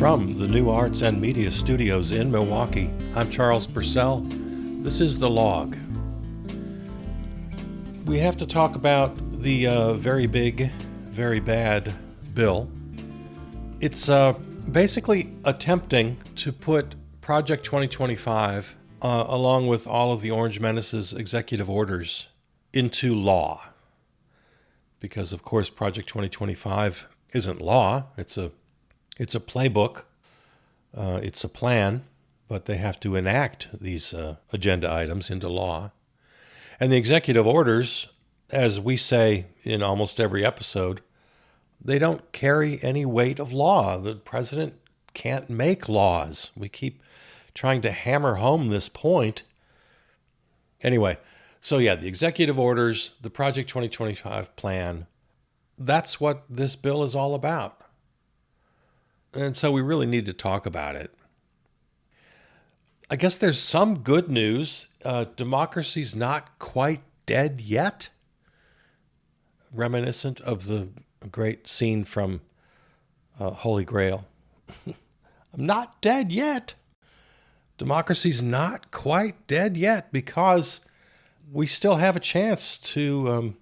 From the New Arts and Media Studios in Milwaukee, I'm Charles Purcell. This is The Log. We have to talk about the very big, very bad bill. It's basically attempting to put Project 2025, along with all of the Orange Menace's executive orders, into law. Because, of course, Project 2025 isn't law. It's a playbook. It's a plan, but they have to enact these agenda items into law. And the executive orders, as we say in almost every episode, they don't carry any weight of law. The president can't make laws. We keep trying to hammer home this point. Anyway, so yeah, the executive orders, the Project 2025 plan, that's what this bill is all about. And so we really need to talk about it. I guess there's some good news. Democracy's not quite dead yet. Reminiscent of the great scene from Holy Grail. I'm not dead yet. Democracy's not quite dead yet because we still have a chance to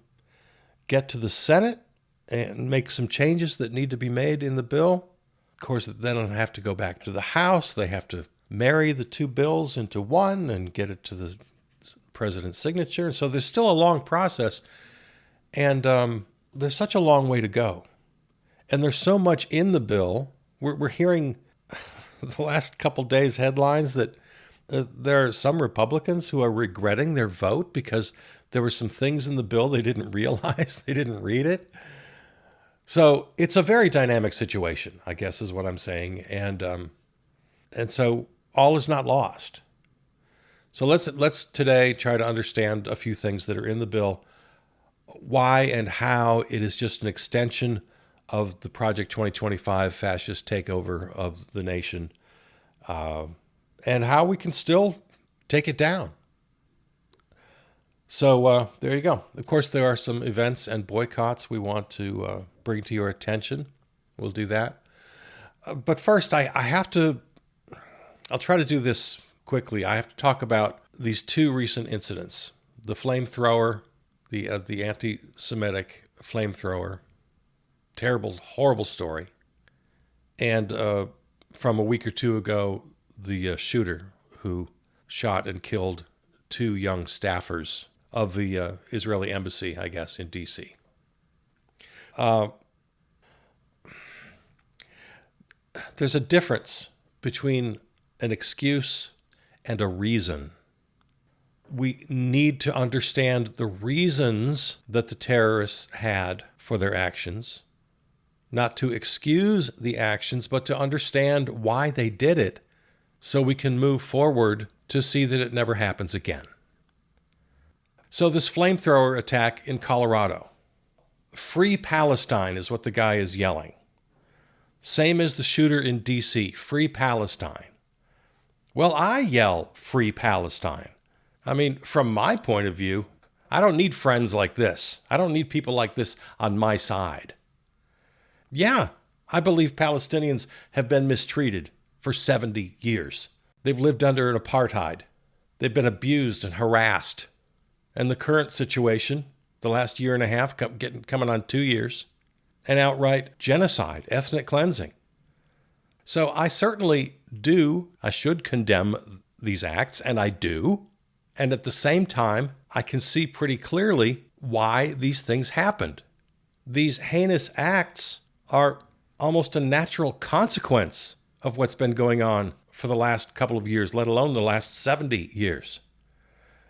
get to the Senate and make some changes that need to be made in the bill. Of course, they don't have to go back to the House. They have to marry the two bills into one and get it to the president's signature. So there's still a long process. And there's such a long way to go. And there's so much in the bill. We're hearing the last couple days headlines that there are some Republicans who are regretting their vote because there were some things in the bill they didn't realize. They didn't read it. So it's a very dynamic situation, I guess is what I'm saying. And so all is not lost. So let's today try to understand a few things that are in the bill, why and how it is just an extension of the Project 2025 fascist takeover of the nation, and how we can still take it down. So there you go. Of course, there are some events and boycotts we want to bring to your attention. We'll do that. But first, I'll try to do this quickly. I have to talk about these two recent incidents. The flamethrower, the anti-Semitic flamethrower. Terrible, horrible story. And from a week or two ago, the shooter who shot and killed two young staffers of the Israeli embassy, I guess, in D.C. There's a difference between an excuse and a reason. We need to understand the reasons that the terrorists had for their actions, not to excuse the actions, but to understand why they did it so we can move forward to see that it never happens again. So this flamethrower attack in Colorado. Free Palestine is what the guy is yelling. Same as the shooter in D.C., Free Palestine. Well, I yell Free Palestine. I mean, from my point of view, I don't need friends like this. I don't need people like this on my side. Yeah, I believe Palestinians have been mistreated for 70 years. They've lived under an apartheid. They've been abused and harassed. And the current situation, the last year and a half, coming on 2 years, an outright genocide, ethnic cleansing. So I certainly I should condemn these acts, and I do. And at the same time, I can see pretty clearly why these things happened. These heinous acts are almost a natural consequence of what's been going on for the last couple of years, let alone the last 70 years.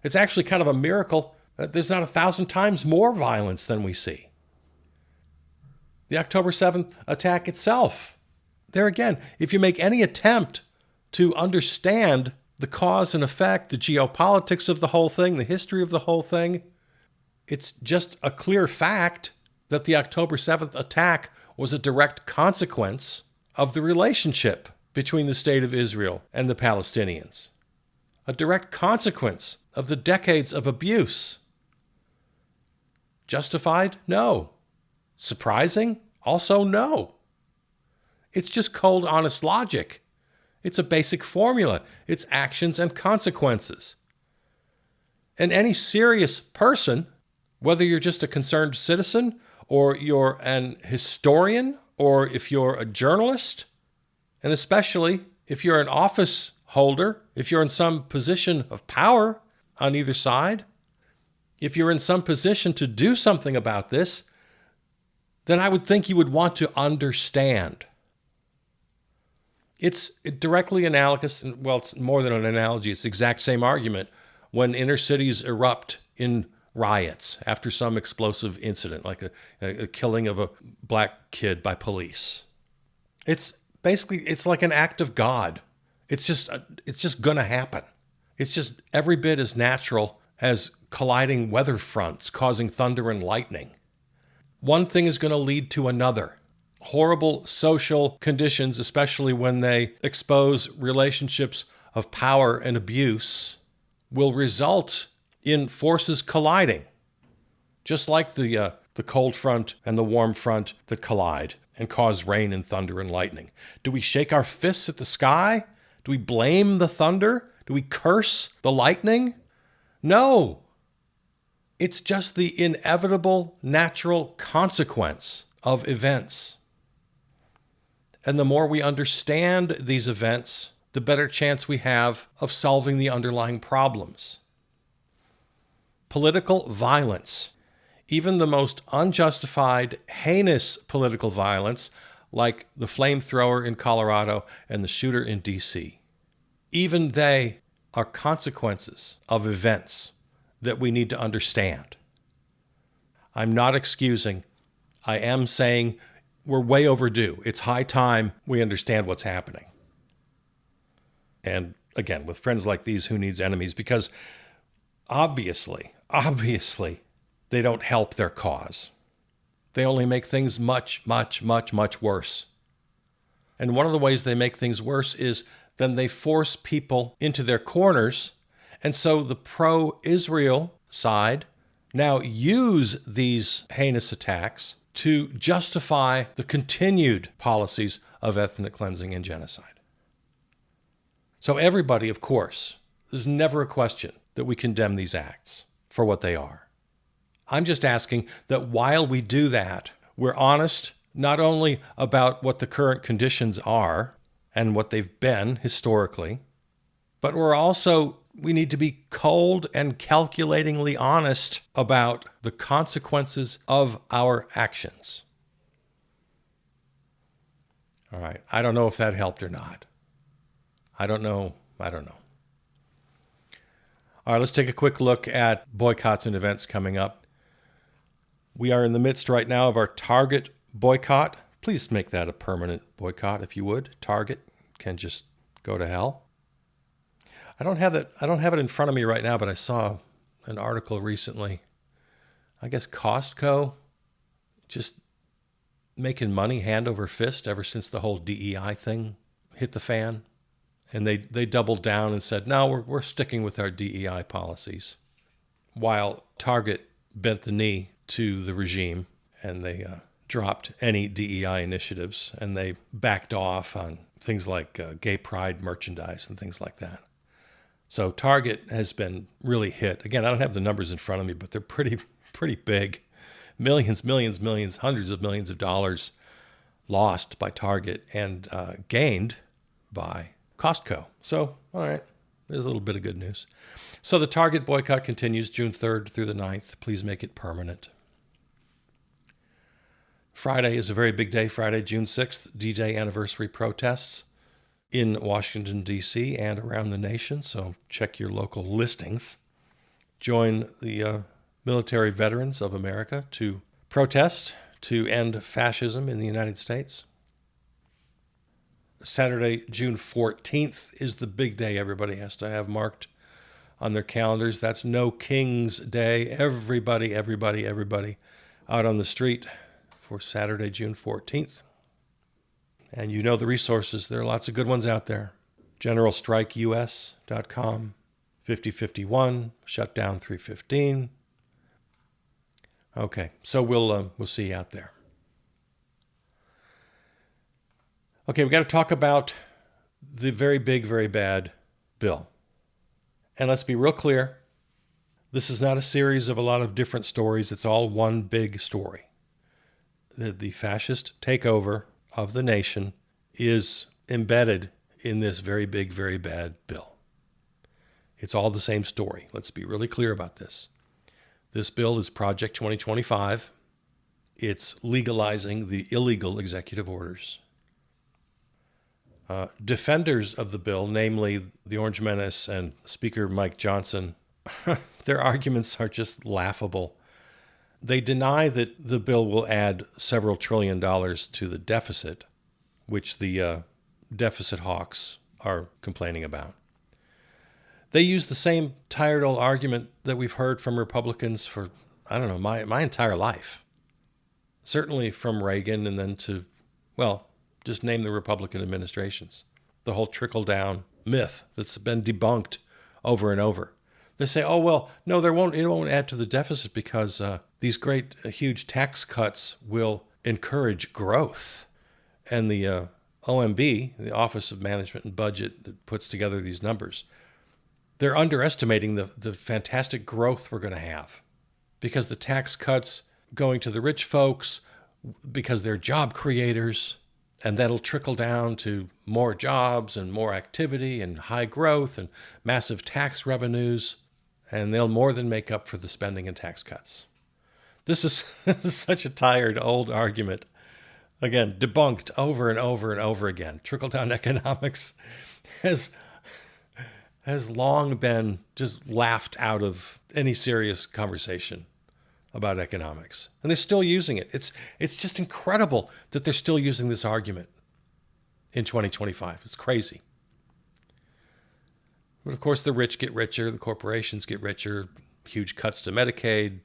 It's actually kind of a miracle that there's not 1,000 times more violence than we see. The October 7th attack itself, there again, if you make any attempt to understand the cause and effect, the geopolitics of the whole thing, the history of the whole thing, it's just a clear fact that the October 7th attack was a direct consequence of the relationship between the State of Israel and the Palestinians. A direct consequence of the decades of abuse. Justified? No. Surprising? Also no. It's just cold, honest logic. It's a basic formula. It's actions and consequences. And any serious person, whether you're just a concerned citizen or you're an historian or if you're a journalist, and especially if you're an office holder, if you're in some position of power on either side, if you're in some position to do something about this, then I would think you would want to understand. It's directly analogous, well, it's more than an analogy, it's the exact same argument when inner cities erupt in riots after some explosive incident, like a killing of a black kid by police. It's like an act of God. It's just going to happen. It's just every bit as natural as colliding weather fronts causing thunder and lightning. One thing is going to lead to another. Horrible social conditions, especially when they expose relationships of power and abuse, will result in forces colliding, just like the cold front and the warm front that collide and cause rain and thunder and lightning. Do we shake our fists at the sky? Do we blame the thunder? Do we curse the lightning? No. It's just the inevitable natural consequence of events. And the more we understand these events, the better chance we have of solving the underlying problems. Political violence, even the most unjustified, heinous political violence, like the flamethrower in Colorado and the shooter in D.C., even they are consequences of events that we need to understand. I'm not excusing. I am saying we're way overdue. It's high time we understand what's happening. And again, with friends like these, who needs enemies? Because obviously, they don't help their cause. They only make things much, much, much, much worse. And one of the ways they make things worse is then they force people into their corners. And so the pro-Israel side now use these heinous attacks to justify the continued policies of ethnic cleansing and genocide. So everybody, of course, there's never a question that we condemn these acts for what they are. I'm just asking that while we do that, we're honest not only about what the current conditions are and what they've been historically, but we need to be cold and calculatingly honest about the consequences of our actions. All right. I don't know if that helped or not. I don't know. All right, let's take a quick look at boycotts and events coming up. We are in the midst right now of our Target boycott. Please make that a permanent boycott if you would. Target can just go to hell. I don't have it in front of me right now, but I saw an article recently. I guess Costco just making money hand over fist ever since the whole DEI thing hit the fan. And they doubled down and said, no, we're sticking with our DEI policies. While Target bent the knee to the regime and they dropped any DEI initiatives and they backed off on things like gay pride merchandise and things like that. So Target has been really hit. Again, I don't have the numbers in front of me, but they're pretty big. Millions, hundreds of millions of dollars lost by Target and gained by Costco. So, all right, there's a little bit of good news. So the Target boycott continues June 3rd through the 9th. Please make it permanent. Friday is a very big day. Friday, June 6th, D-Day anniversary protests in Washington, D.C. and around the nation. So check your local listings. Join the military veterans of America to protest to end fascism in the United States. Saturday, June 14th is the big day everybody has to have marked on their calendars. That's No King's Day. Everybody out on the street for Saturday, June 14th. And you know the resources. There are lots of good ones out there. GeneralStrikeUS.com, 5051, Shutdown 315. Okay, so we'll see you out there. Okay, we got to talk about the very big, very bad bill. And let's be real clear. This is not a series of a lot of different stories. It's all one big story. The fascist takeover of the nation is embedded in this very big, very bad bill. It's all the same story. Let's be really clear about this. This bill is Project 2025. It's legalizing the illegal executive orders. Defenders of the bill, namely the Orange Menace and Speaker Mike Johnson, their arguments are just laughable. They deny that the bill will add several $1 trillion to the deficit, which the deficit hawks are complaining about. They use the same tired old argument that we've heard from Republicans for, I don't know, my entire life. Certainly from Reagan and then to, well, just name the Republican administrations. The whole trickle-down myth that's been debunked over and over. They say, oh, well, no, it won't add to the deficit because these great, huge tax cuts will encourage growth. And the OMB, the Office of Management and Budget, that puts together these numbers, they're underestimating the fantastic growth we're going to have because the tax cuts going to the rich folks, because they're job creators, and that'll trickle down to more jobs and more activity and high growth and massive tax revenues, and they'll more than make up for the spending and tax cuts. This is such a tired old argument. Again, debunked over and over and over again. Trickle-down economics has long been just laughed out of any serious conversation about economics. And they're still using it. It's just incredible that they're still using this argument in 2025. It's crazy. But of course, the rich get richer, the corporations get richer, huge cuts to Medicaid,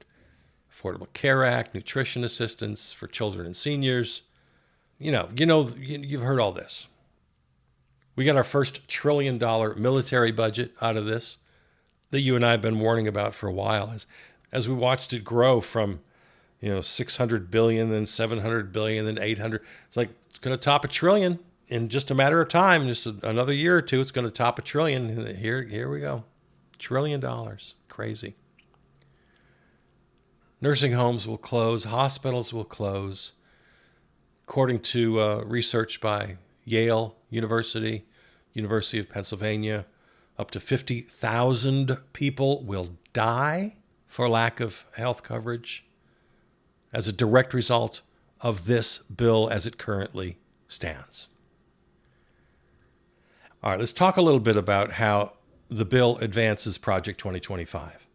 Affordable Care Act, nutrition assistance for children and seniors. You've heard all this. We got our first $1 trillion military budget out of this that you and I have been warning about for a while as we watched it grow from, $600 billion, then $700 billion, then $800. It's like it's going to top $1 trillion in just a matter of time. Just another year or two, it's going to top $1 trillion. Here we go, $1 trillion. Crazy. Nursing homes will close. Hospitals will close. According to research by Yale University, University of Pennsylvania, up to 50,000 people will die for lack of health coverage as a direct result of this bill as it currently stands. All right, let's talk a little bit about how the bill advances Project 2025.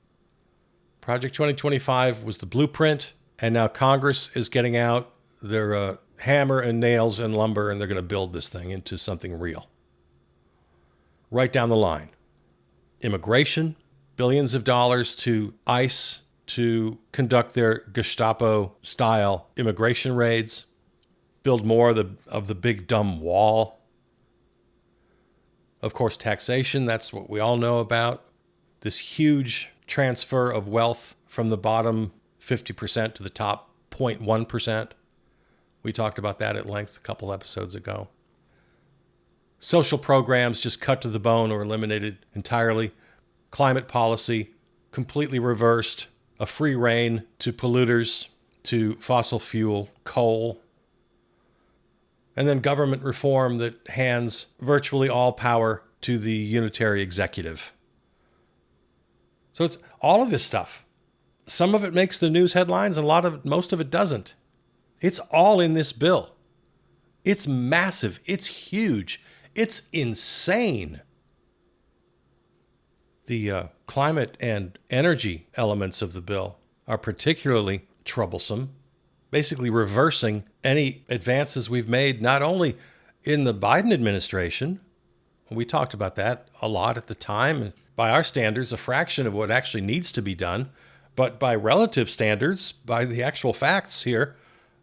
Project 2025 was the blueprint, and now Congress is getting out their hammer and nails and lumber, and they're going to build this thing into something real. Right down the line. Immigration, billions of dollars to ICE to conduct their Gestapo-style immigration raids, build more of the big dumb wall. Of course, taxation, that's what we all know about. This huge transfer of wealth from the bottom 50% to the top 0.1%. We talked about that at length a couple episodes ago. Social programs just cut to the bone or eliminated entirely. Climate policy completely reversed. A free rein to polluters, to fossil fuel, coal. And then government reform that hands virtually all power to the unitary executive. So it's all of this stuff. Some of it makes the news headlines, and most of it doesn't. It's all in this bill. It's massive. It's huge. It's insane. The climate and energy elements of the bill are particularly troublesome, basically reversing any advances we've made, not only in the Biden administration. We talked about that a lot at the time. By our standards, a fraction of what actually needs to be done. But by relative standards, by the actual facts here,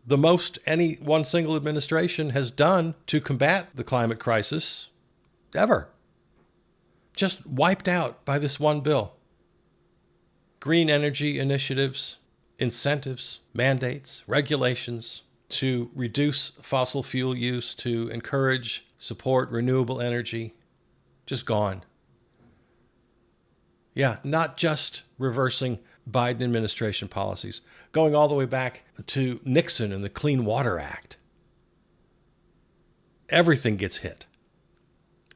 the most any one single administration has done to combat the climate crisis ever. Just wiped out by this one bill. Green energy initiatives, incentives, mandates, regulations, to reduce fossil fuel use, to encourage, support renewable energy, just gone. Yeah, not just reversing Biden administration policies, going all the way back to Nixon and the Clean Water Act. Everything gets hit,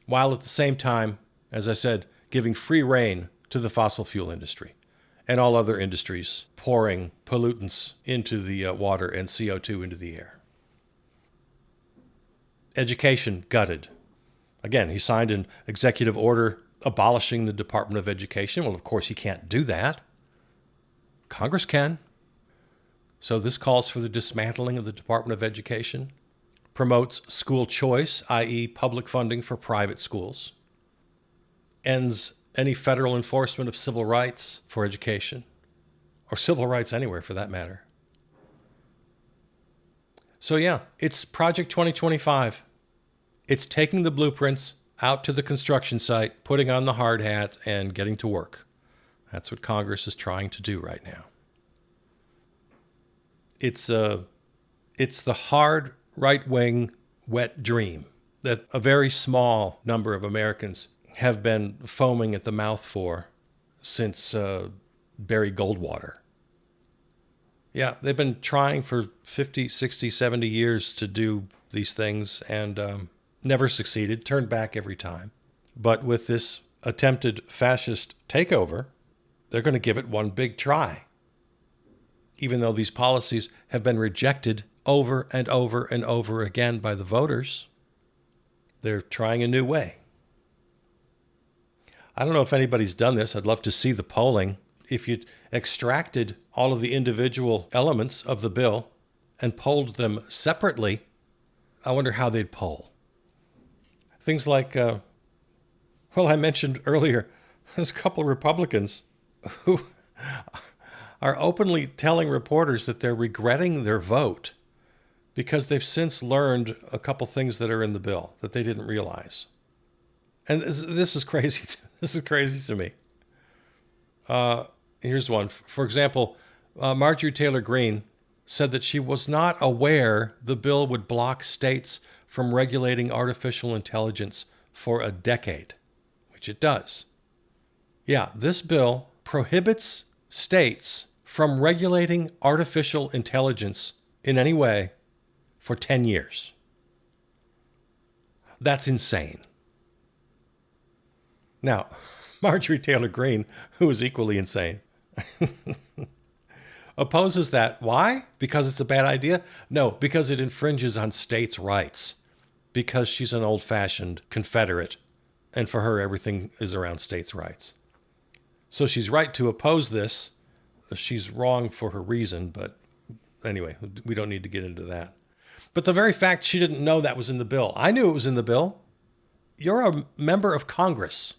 while at the same time, as I said, giving free rein to the fossil fuel industry and all other industries pouring pollutants into the water and CO2 into the air. Education gutted. Again, he signed an executive order abolishing the Department of Education. Well, of course, he can't do that. Congress can. So this calls for the dismantling of the Department of Education, promotes school choice, i.e. public funding for private schools, ends any federal enforcement of civil rights for education, or civil rights anywhere for that matter. So yeah, it's Project 2025. It's taking the blueprints out to the construction site, putting on the hard hat, and getting to work. That's what Congress is trying to do right now. It's the hard right-wing wet dream that a very small number of Americans have been foaming at the mouth for since Barry Goldwater. Yeah, they've been trying for 50, 60, 70 years to do these things and never succeeded, turned back every time. But with this attempted fascist takeover, they're going to give it one big try. Even though these policies have been rejected over and over and over again by the voters, they're trying a new way. I don't know if anybody's done this. I'd love to see the polling. If you extracted all of the individual elements of the bill and polled them separately, I wonder how they'd poll. Things like, I mentioned earlier, there's a couple of Republicans who are openly telling reporters that they're regretting their vote because they've since learned a couple things that are in the bill that they didn't realize. And this is crazy. This is crazy to me. Here's one. For example, Marjorie Taylor Greene said that she was not aware the bill would block states from regulating artificial intelligence for a decade, which it does. Yeah, this bill prohibits states from regulating artificial intelligence in any way for 10 years. That's insane. Now, Marjorie Taylor Greene, who is equally insane, opposes that. Why? Because it's a bad idea? No, because it infringes on states' rights. Because she's an old-fashioned Confederate, and for her, everything is around states' rights. So she's right to oppose this. She's wrong for her reason, but anyway, we don't need to get into that. But the very fact she didn't know that was in the bill. I knew it was in the bill. You're a member of Congress.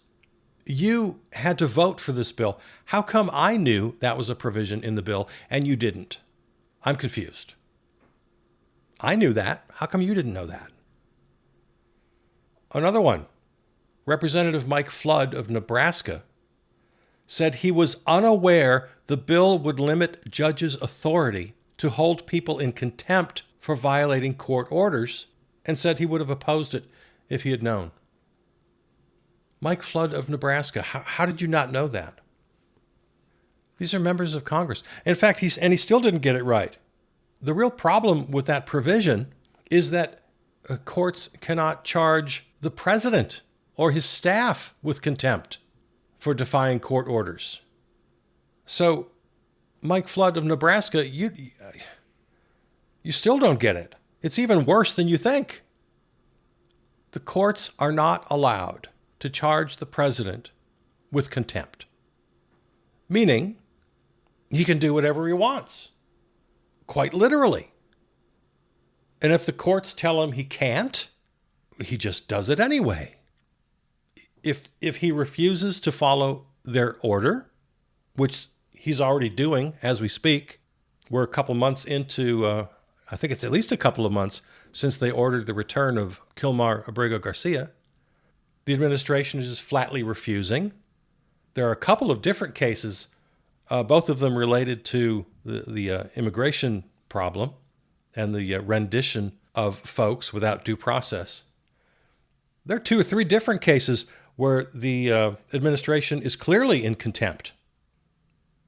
You had to vote for this bill. How come I knew that was a provision in the bill and you didn't? I'm confused. I knew that. How come you didn't know that? Another one. Representative Mike Flood of Nebraska said he was unaware the bill would limit judges' authority to hold people in contempt for violating court orders, and said he would have opposed it if he had known. Mike Flood of Nebraska, how did you not know that? These are members of Congress. In fact, he still didn't get it right. The real problem with that provision is that courts cannot charge the president or his staff with contempt for defying court orders. So, Mike Flood of Nebraska, you still don't get it. It's even worse than you think. The courts are not allowed to charge the president with contempt, meaning he can do whatever he wants, quite literally. And if the courts tell him he can't, he just does it anyway. If he refuses to follow their order, which he's already doing as we speak, we're a couple months into, I think it's at least a couple of months since they ordered the return of Kilmar Abrego Garcia. The administration is just flatly refusing. There are a couple of different cases, both of them related to the immigration problem, and the rendition of folks without due process. There are 2 or 3 different cases where the administration is clearly in contempt.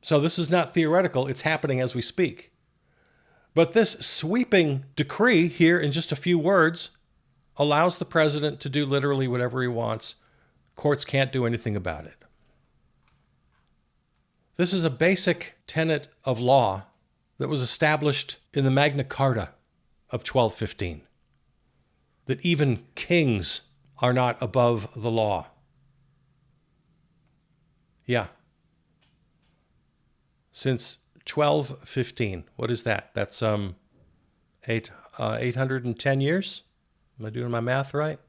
So this is not theoretical, it's happening as we speak. But this sweeping decree here in just a few words allows the president to do literally whatever he wants. Courts can't do anything about it. This is a basic tenet of law that was established in the Magna Carta of 1215, that even kings are not above the law. Yeah. Since 1215. What is that? That's 810 years? Am I doing my math right?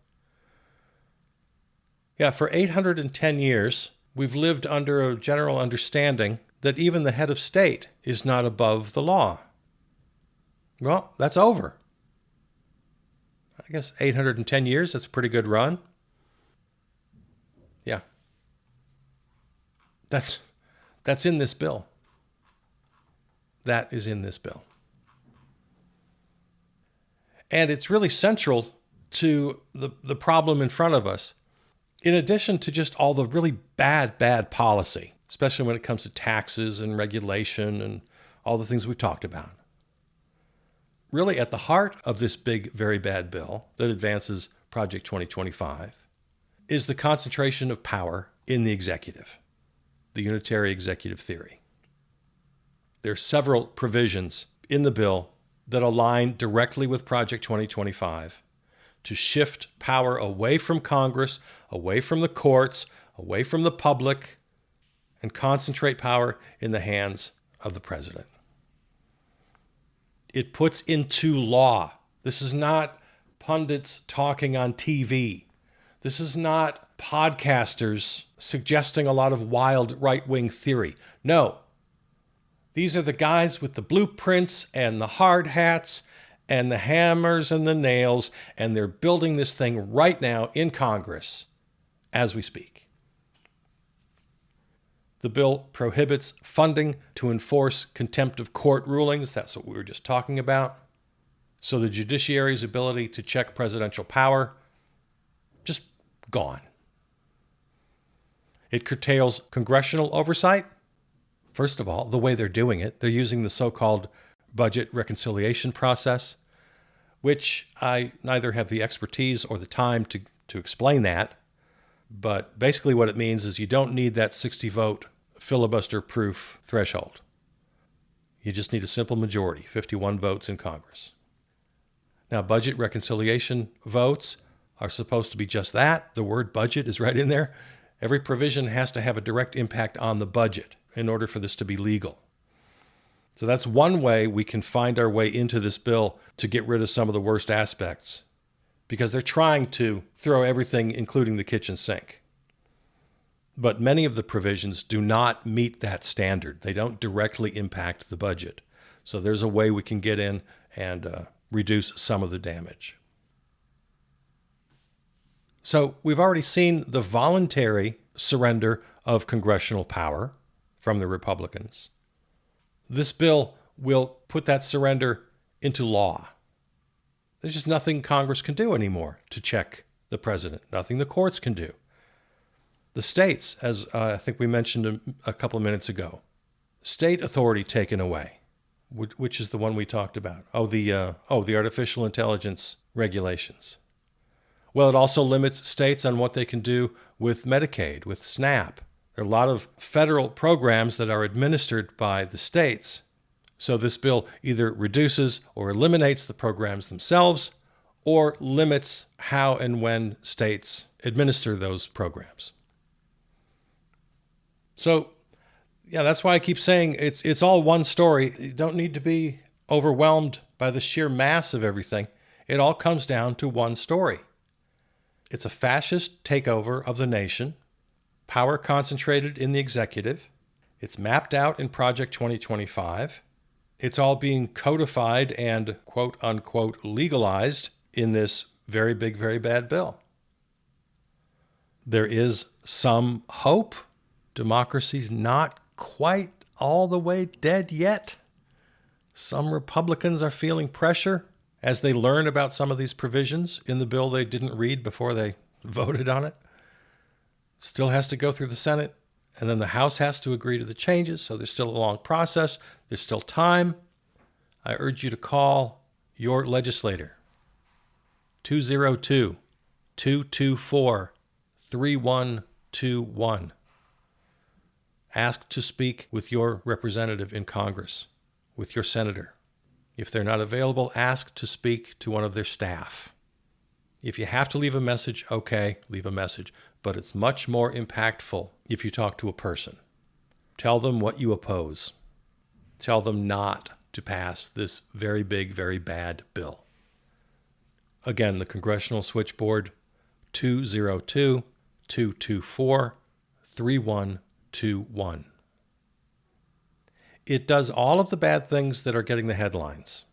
Yeah, for 810 years, we've lived under a general understanding that even the head of state is not above the law. Well, that's over. I guess 810 years, that's a pretty good run. Yeah. That's in this bill. That is in this bill. And it's really central to the problem in front of us. In addition to just all the really bad policy, especially when it comes to taxes and regulation and all the things we've talked about. Really at the heart of this big, very bad bill that advances Project 2025 is the concentration of power in the executive, the unitary executive theory. There are several provisions in the bill that align directly with Project 2025 to shift power away from Congress, away from the courts, away from the public, and concentrate power in the hands of the president. It puts into law. This is not pundits talking on TV. This is not podcasters suggesting a lot of wild right-wing theory. No. These are the guys with the blueprints and the hard hats and the hammers and the nails, and they're building this thing right now in Congress as we speak. The bill prohibits funding to enforce contempt of court rulings. That's what we were just talking about. So the judiciary's ability to check presidential power, just gone. It curtails congressional oversight. First of all, the way they're doing it, they're using the so-called budget reconciliation process, which I neither have the expertise or the time to explain that. But basically what it means is you don't need that 60-vote filibuster-proof threshold. You just need a simple majority, 51 votes in Congress. Now, budget reconciliation votes are supposed to be just that. The word budget is right in there. Every provision has to have a direct impact on the budget in order for this to be legal. So that's one way we can find our way into this bill to get rid of some of the worst aspects, because they're trying to throw everything, including the kitchen sink. But many of the provisions do not meet that standard. They don't directly impact the budget. So there's a way we can get in and reduce some of the damage. So we've already seen the voluntary surrender of congressional power from the Republicans. This bill will put that surrender into law. There's just nothing Congress can do anymore to check the president, nothing the courts can do. The states, as I think we mentioned a couple of minutes ago, state authority taken away, which is the one we talked about. The artificial intelligence regulations. Well, it also limits states on what they can do with Medicaid, with SNAP. There are a lot of federal programs that are administered by the states. So this bill either reduces or eliminates the programs themselves or limits how and when states administer those programs. So, yeah, that's why I keep saying it's all one story. You don't need to be overwhelmed by the sheer mass of everything. It all comes down to one story. It's a fascist takeover of the nation, power concentrated in the executive. It's mapped out in Project 2025. It's all being codified and quote unquote legalized in this very big, very bad bill. There is some hope. Democracy's not quite all the way dead yet. Some Republicans are feeling pressure as they learn about some of these provisions in the bill they didn't read before they voted on it. Still has to go through the Senate, and then the House has to agree to the changes, so there's still a long process. There's still time. I urge you to call your legislator. 202-224-3121. Ask to speak with your representative in Congress, with your senator. If they're not available, ask to speak to one of their staff. If you have to leave a message, okay, leave a message. But it's much more impactful if you talk to a person. Tell them what you oppose. Tell them not to pass this very big, very bad bill. Again, the Congressional Switchboard, 202-224-3121. It does all of the bad things that are getting the headlines.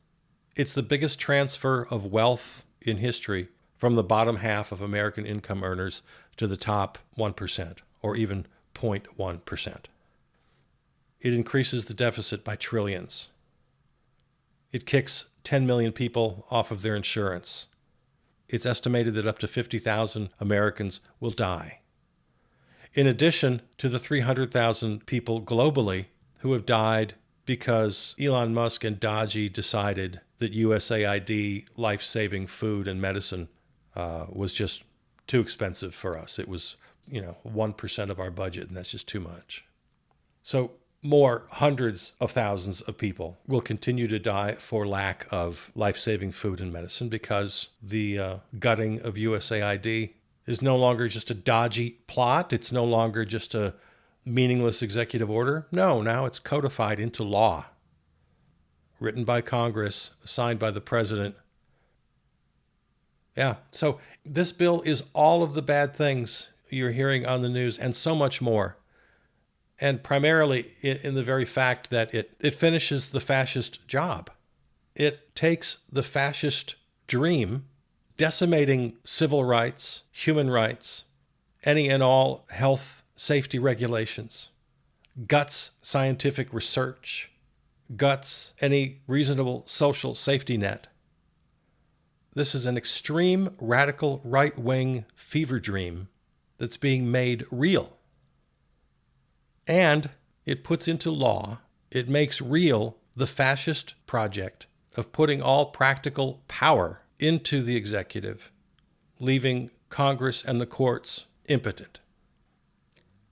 It's the biggest transfer of wealth in history from the bottom half of American income earners to the top 1%, or even 0.1%. It increases the deficit by trillions. It kicks 10 million people off of their insurance. It's estimated that up to 50,000 Americans will die. In addition to the 300,000 people globally who have died because Elon Musk and Dodgy decided that USAID life-saving food and medicine was just too expensive for us. It was, 1% of our budget, and that's just too much. So more hundreds of thousands of people will continue to die for lack of life-saving food and medicine because the gutting of USAID is no longer just a dodgy plot. It's no longer just a meaningless executive order. No, now it's codified into law, written by Congress, signed by the president. Yeah, so this bill is all of the bad things you're hearing on the news and so much more. And primarily in the very fact that it finishes the fascist job. It takes the fascist dream, decimating civil rights, human rights, any and all health safety regulations, guts scientific research, guts any reasonable social safety net. This is an extreme, radical, right-wing fever dream that's being made real. And it puts into law, it makes real the fascist project of putting all practical power into the executive, leaving Congress and the courts impotent.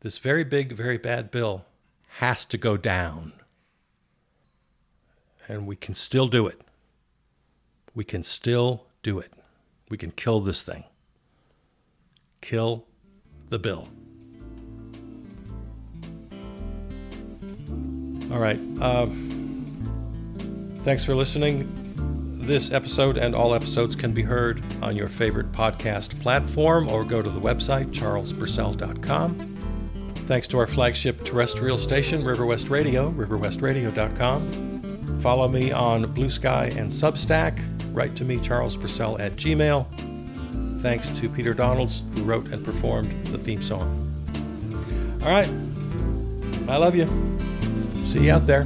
This very big, very bad bill has to go down. And we can still do it. We can still do it. We can kill this thing. Kill the bill. All right. Thanks for listening. This episode and all episodes can be heard on your favorite podcast platform or go to the website, charlespurcell.com. Thanks to our flagship terrestrial station, River West Radio, riverwestradio.com. Follow me on Blue Sky and Substack. Write to me, charlespurcell@gmail.com. Thanks to Peter Donalds, who wrote and performed the theme song. All right. I love you. See you out there.